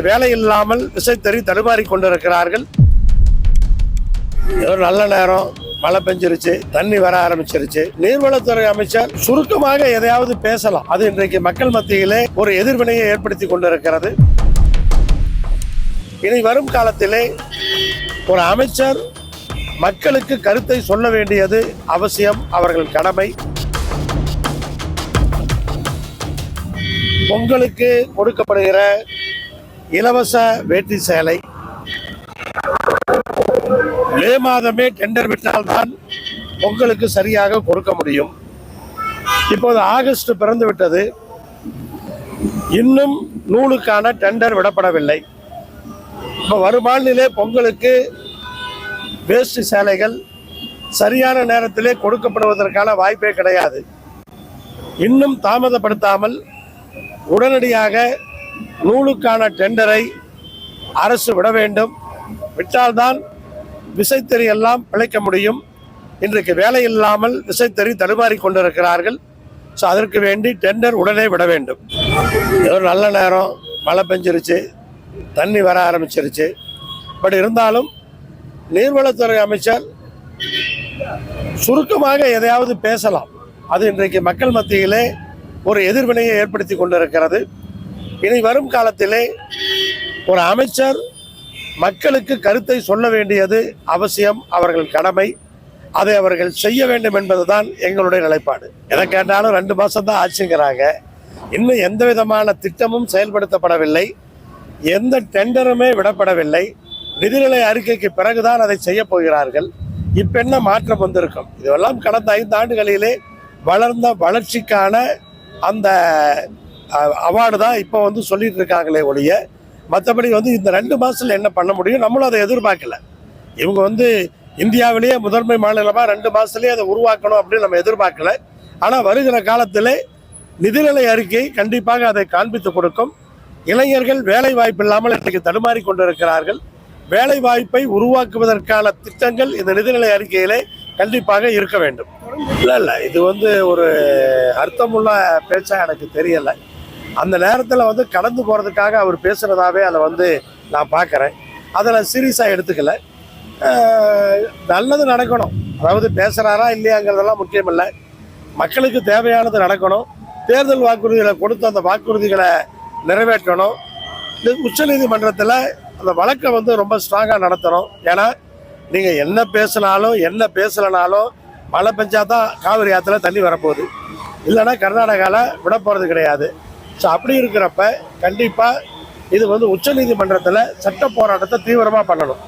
வேலை இல்லாமல் விசைத்தறி தடுமாறி கொண்டிருக்கிறார்கள். ஒரு நல்ல நேரம், மழை பெஞ்சிருச்சு, தண்ணி வர ஆரம்பிச்சிருச்சு. நீர்வளத்துறை அமைச்சர் சுருக்கமாக எதையாவது பேசலாம். அது இன்றைக்கு மக்கள் மத்தியிலே ஒரு எதிர்வினையை ஏற்படுத்தி கொண்டிருக்கிறது. இனி வரும் காலத்திலே ஒரு அமைச்சர் மக்களுக்கு கருத்தை சொல்ல வேண்டியது அவசியம், அவர்கள் கடமை. பொங்கலுக்கு கொடுக்கப்படுகிற இலவச வேட்டி சேலை மே மாதமே டெண்டர் விட்டால்தான் பொங்கலுக்கு சரியாக கொடுக்க முடியும். இப்போது ஆகஸ்ட் பிறந்து விட்டது, இன்னும் நூலுக்கான டெண்டர் விடப்படவில்லை. இப்போ வருமானிலே பொங்கலுக்கு வேஷ்டி சேலைகள் சரியான நேரத்திலே கொடுக்கப்படுவதற்கான வாய்ப்பே கிடையாது. இன்னும் தாமதப்படுத்தாமல் உடனடியாக நூலுக்கான டெண்டரை அரசு விட வேண்டும். விட்டால்தான் விசைத்தறி எல்லாம் பிழைக்க முடியும். இன்றைக்கு வேலை இல்லாமல் விசைத்தறி தடுமாறி கொண்டிருக்கிறார்கள். ஸோ அதற்கு வேண்டி டெண்டர் உடனே விட வேண்டும். ஒரு நல்ல நேரம், மழை பெஞ்சிருச்சு, தண்ணி வர ஆரம்பிச்சிருச்சு. பட் இருந்தாலும் நீர்வளத்துறை அமைச்சர் சுருக்கமாக எதையாவது பேசலாம். அது இன்றைக்கு மக்கள் மத்தியிலே ஒரு எதிர்வினையை ஏற்படுத்தி கொண்டிருக்கிறது. இனி வரும் காலத்திலே ஒரு அமைச்சர் மக்களுக்கு கருத்தை சொல்ல வேண்டியது அவசியம், அவர்கள் கடமை. அதை அவர்கள் செய்ய வேண்டும் என்பதுதான் எங்களுடைய நிலைப்பாடு. எதை கேட்டாலும் 2 மாதம் தான் ஆச்சுங்கிறாங்க. இன்னும் எந்த விதமான திட்டமும் செயல்படுத்தப்படவில்லை, எந்த டெண்டருமே விடப்படவில்லை. நிதிநிலை அறிக்கைக்கு பிறகுதான் அதை செய்ய போகிறார்கள். இப்ப என்ன மாற்றம் வந்திருக்கும்? இதுவெல்லாம் கடந்த 5 ஆண்டுகளிலே வளர்ந்த வளர்ச்சிக்கான அந்த அவார்டு தான் இப்போ சொல்லிட்டு இருக்காங்களே ஒழிய, மற்றபடி இந்த 2 மாதத்தில் என்ன பண்ண முடியும் நம்மளும் அதை எதிர்பார்க்கல. இவங்க இந்தியாவிலேயே முதன்மை மாநிலமாக 2 மாதத்துலேயே அதை உருவாக்கணும் அப்படின்னு நம்ம எதிர்பார்க்கல. ஆனால் வருகிற காலத்தில் நிதிநிலை அறிக்கை கண்டிப்பாக அதை காண்பித்து கொடுக்கும். இளைஞர்கள் வேலை வாய்ப்பு இல்லாமல் இன்றைக்கு தடுமாறி கொண்டிருக்கிறார்கள். வேலை வாய்ப்பை உருவாக்குவதற்கான திட்டங்கள் இந்த நிதிநிலை அறிக்கையிலே கண்டிப்பாக இருக்க வேண்டும். இல்லை இது ஒரு அர்த்தமுள்ள பேச்சா எனக்கு தெரியலை. அந்த நேரத்தில் கடந்து போகிறதுக்காக அவர் பேசுகிறதாவே அதை நான் பார்க்குறேன். அதில் சீரியஸாக எடுத்துக்கல. நல்லது நடக்கணும். அதாவது பேசுகிறாரா இல்லையாங்கிறதெல்லாம் முக்கியம் இல்லை. மக்களுக்கு தேவையானது நடக்கணும். தேர்தல் வாக்குறுதிகளை கொடுத்து அந்த வாக்குறுதிகளை நிறைவேற்றணும். உச்சநீதிமன்றத்தில் அந்த வழக்கை ரொம்ப ஸ்ட்ராங்காக நடத்தணும். ஏன்னா நீங்கள் என்ன பேசினாலும் என்ன பேசலைனாலும் மழை பெஞ்சாதான் காவிரி ஆற்றுல தண்ணி வரப்போகுது, இல்லைன்னா கர்நாடகாவில் விட போகிறது கிடையாது. ஸோ அப்படி இருக்கிறப்ப கண்டிப்பாக இது உச்சநீதிமன்றத்தில் சட்ட போராட்டத்தை தீவிரமாக பண்ணணும்.